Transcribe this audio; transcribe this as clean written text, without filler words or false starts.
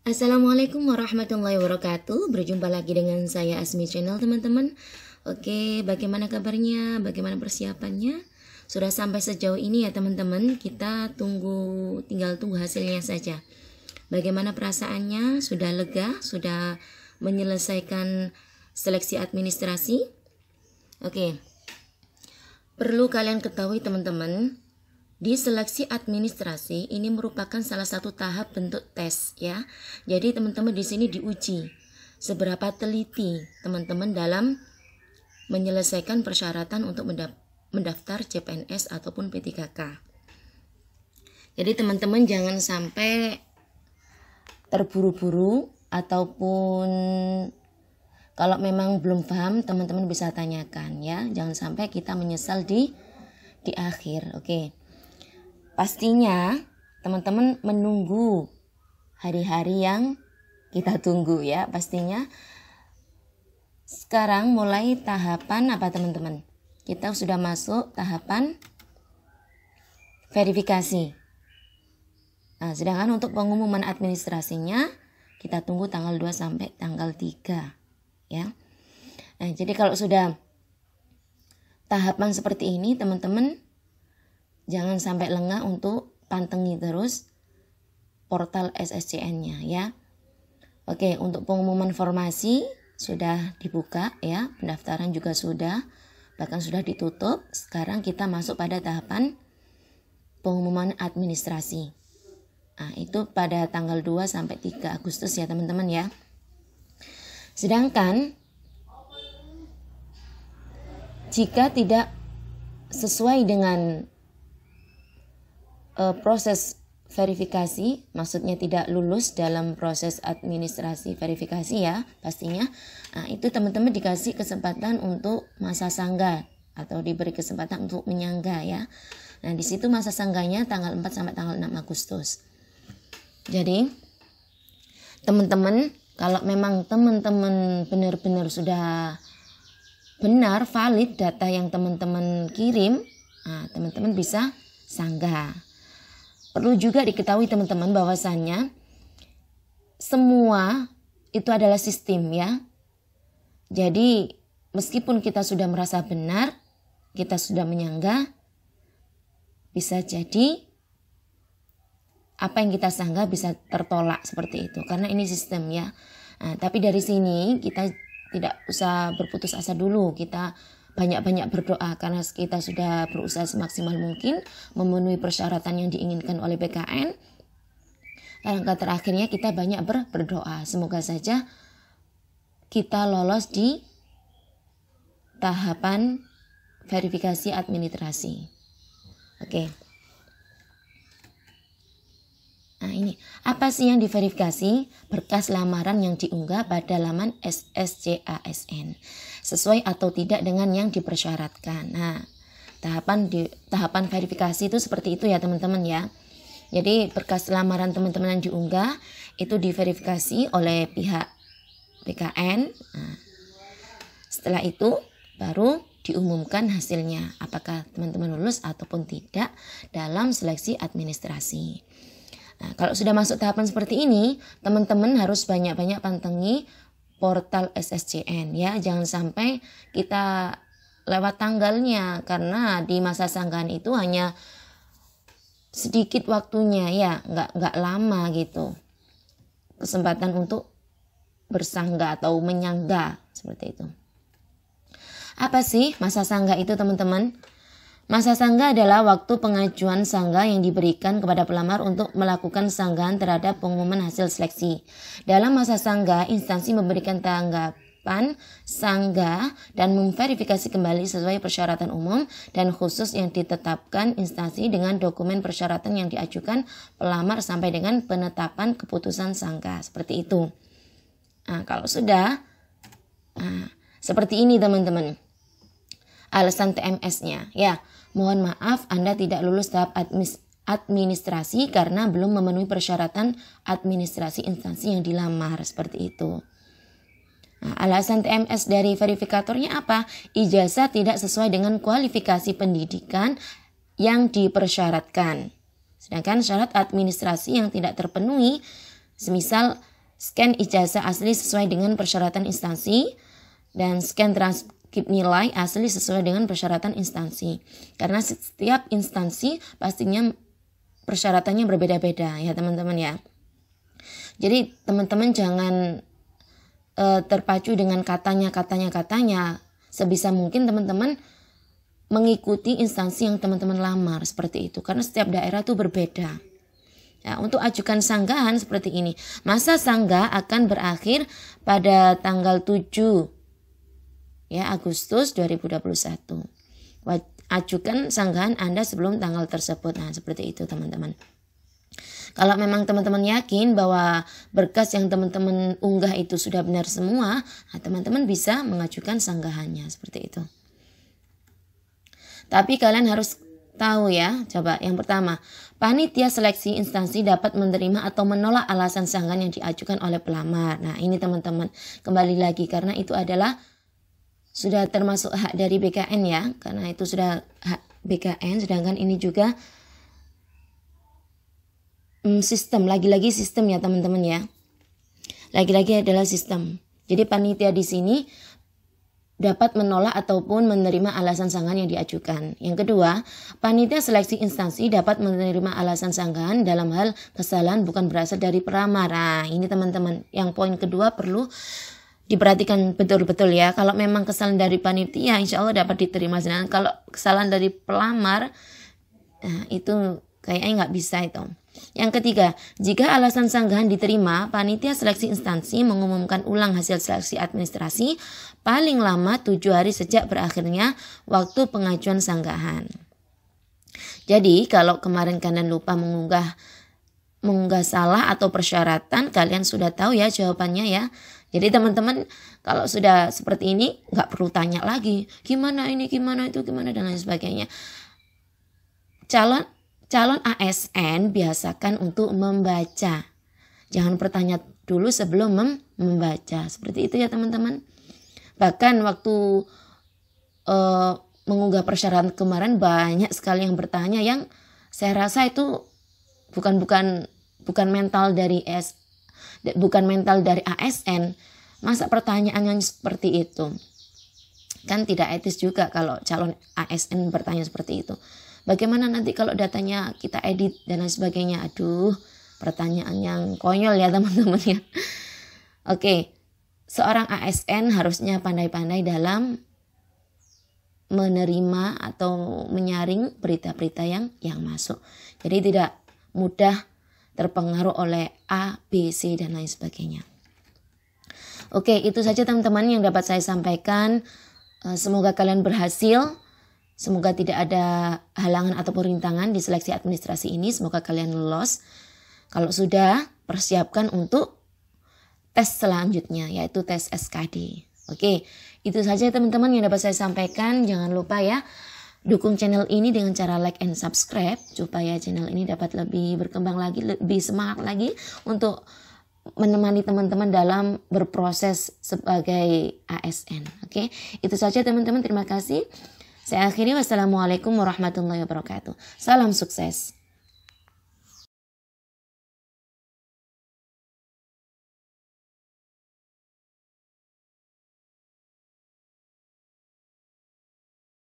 Assalamualaikum warahmatullahi wabarakatuh. Berjumpa lagi dengan saya Asmi Channel, teman-teman. Oke, bagaimana kabarnya? Bagaimana persiapannya? Sudah sampai sejauh ini ya teman-teman. Kita tinggal tunggu hasilnya saja. Bagaimana perasaannya? Sudah lega? Sudah menyelesaikan seleksi administrasi? Oke. Perlu kalian ketahui teman-teman, di seleksi administrasi ini merupakan salah satu tahap bentuk tes ya. Jadi teman-teman di sini diuji seberapa teliti teman-teman dalam menyelesaikan persyaratan untuk mendaftar CPNS ataupun P3K. Jadi teman-teman jangan sampai terburu-buru, ataupun kalau memang belum paham teman-teman bisa tanyakan ya. Jangan sampai kita menyesal di akhir. Oke. Pastinya teman-teman menunggu hari-hari yang kita tunggu ya. Pastinya sekarang mulai tahapan apa teman-teman? Kita sudah masuk tahapan verifikasi. Nah, sedangkan untuk pengumuman administrasinya kita tunggu tanggal 2 sampai tanggal 3 ya. Nah, jadi kalau sudah tahapan seperti ini teman-teman jangan sampai lengah untuk pantengi terus portal SSCN-nya ya. Oke, untuk pengumuman formasi sudah dibuka ya, pendaftaran juga sudah, bahkan sudah ditutup. Sekarang kita masuk pada tahapan pengumuman administrasi. Nah, itu pada tanggal 2 sampai 3 Agustus ya teman-teman ya. Sedangkan jika tidak sesuai dengan proses verifikasi, maksudnya tidak lulus dalam proses administrasi verifikasi ya pastinya. Nah, itu teman-teman dikasih kesempatan untuk masa sanggah atau diberi kesempatan untuk menyangga ya. Nah, di situ masa sanggahnya tanggal 4 sampai tanggal 6 Agustus. Jadi teman-teman kalau memang teman-teman benar-benar sudah benar valid data yang teman-teman kirim, nah, teman-teman bisa sanggah. Perlu juga diketahui teman-teman bahwasannya semua itu adalah sistem ya. Jadi meskipun kita sudah merasa benar, kita sudah menyanggah, bisa jadi apa yang kita sanggah bisa tertolak seperti itu. Karena ini sistem ya. Nah, tapi dari sini kita tidak usah berputus asa dulu. Kita banyak-banyak berdoa karena kita sudah berusaha semaksimal mungkin memenuhi persyaratan yang diinginkan oleh BKN. Langkah terakhirnya kita banyak berdoa. Semoga saja kita lolos di tahapan verifikasi administrasi. Oke. Nah, ini apa sih yang diverifikasi? Berkas lamaran yang diunggah pada laman SSCASN sesuai atau tidak dengan yang dipersyaratkan. Nah, tahapan verifikasi itu seperti itu ya teman-teman ya. Jadi berkas lamaran teman-teman yang diunggah itu diverifikasi oleh pihak BKN. Nah, setelah itu baru diumumkan hasilnya apakah teman-teman lulus ataupun tidak dalam seleksi administrasi. Nah, kalau sudah masuk tahapan seperti ini, teman-teman harus banyak-banyak pantengi portal SSCN ya. Jangan sampai kita lewat tanggalnya karena di masa sanggahan itu hanya sedikit waktunya ya, nggak lama gitu. Kesempatan untuk bersanggah atau menyangga seperti itu. Apa sih masa sanggah itu teman-teman? Masa sanggah adalah waktu pengajuan sanggah yang diberikan kepada pelamar untuk melakukan sanggahan terhadap pengumuman hasil seleksi. Dalam masa sanggah, instansi memberikan tanggapan sanggah dan memverifikasi kembali sesuai persyaratan umum dan khusus yang ditetapkan instansi dengan dokumen persyaratan yang diajukan pelamar sampai dengan penetapan keputusan sanggah. Seperti itu. Nah, kalau sudah, seperti ini teman-teman. Alasan TMS-nya ya. Mohon maaf Anda tidak lulus tahap administrasi karena belum memenuhi persyaratan administrasi instansi yang dilamar seperti itu. Nah, alasan TMS dari verifikatornya apa? Ijazah tidak sesuai dengan kualifikasi pendidikan yang dipersyaratkan. Sedangkan syarat administrasi yang tidak terpenuhi, semisal scan ijazah asli sesuai dengan persyaratan instansi, dan scan transkrip nilai asli sesuai dengan persyaratan instansi. Karena setiap instansi pastinya persyaratannya berbeda-beda ya teman-teman ya. Jadi teman-teman jangan terpacu dengan katanya. Sebisa mungkin teman-teman mengikuti instansi yang teman-teman lamar seperti itu. Karena setiap daerah itu berbeda. Ya, untuk ajukan sanggahan seperti ini. Masa sanggah akan berakhir pada tanggal 7 ya, Agustus 2021. Ajukan sanggahan Anda sebelum tanggal tersebut. Nah, seperti itu teman-teman. Kalau memang teman-teman yakin bahwa berkas yang teman-teman unggah itu sudah benar semua, nah teman-teman bisa mengajukan sanggahannya seperti itu. Tapi kalian harus tahu ya, coba yang pertama, panitia seleksi instansi dapat menerima atau menolak alasan sanggahan yang diajukan oleh pelamar. Nah ini teman-teman, kembali lagi karena itu adalah sudah termasuk hak dari BKN ya, karena itu sudah hak BKN, sedangkan ini juga sistem, lagi-lagi sistem ya teman-teman ya. Lagi-lagi adalah sistem. Jadi panitia di sini dapat menolak ataupun menerima alasan sanggahan yang diajukan. Yang kedua, panitia seleksi instansi dapat menerima alasan sanggahan dalam hal kesalahan bukan berasal dari pelamar. Nah, ini teman-teman, yang poin kedua perlu diperhatikan betul-betul ya. Kalau memang kesalahan dari panitia, insya Allah dapat diterima. Sedangkan kalau kesalahan dari pelamar, nah itu kayaknya nggak bisa itu. Yang ketiga, jika alasan sanggahan diterima, panitia seleksi instansi mengumumkan ulang hasil seleksi administrasi paling lama 7 hari sejak berakhirnya waktu pengajuan sanggahan. Jadi kalau kemarin kalian lupa mengunggah salah atau persyaratan, kalian sudah tahu ya jawabannya ya. Jadi teman-teman kalau sudah seperti ini nggak perlu tanya lagi gimana ini, gimana itu, gimana dan lain sebagainya. Calon ASN biasakan untuk membaca. Jangan bertanya dulu sebelum membaca. Seperti itu ya teman-teman. Bahkan waktu mengunggah persyaratan kemarin banyak sekali yang bertanya yang saya rasa itu bukan mental dari ASN. Masa pertanyaan yang seperti itu? Kan tidak etis juga kalau calon ASN bertanya seperti itu. Bagaimana nanti kalau datanya kita edit dan lain sebagainya? Aduh, pertanyaan yang konyol ya teman-teman ya. Oke, seorang ASN harusnya pandai-pandai dalam menerima atau menyaring berita-berita yang masuk. Jadi tidak mudah terpengaruh oleh A, B, C dan lain sebagainya. Oke, itu saja teman-teman yang dapat saya sampaikan. Semoga kalian berhasil. Semoga tidak ada halangan ataupun rintangan di seleksi administrasi ini. Semoga kalian lolos. Kalau sudah, persiapkan untuk tes selanjutnya, yaitu tes SKD. Oke, itu saja teman-teman yang dapat saya sampaikan. Jangan lupa ya, dukung channel ini dengan cara like and subscribe. Supaya channel ini dapat lebih berkembang lagi, lebih semangat lagi untuk menemani teman-teman dalam berproses sebagai ASN. Oke, itu saja teman-teman. Terima kasih. Saya akhiri, wassalamualaikum warahmatullahi wabarakatuh. Salam sukses.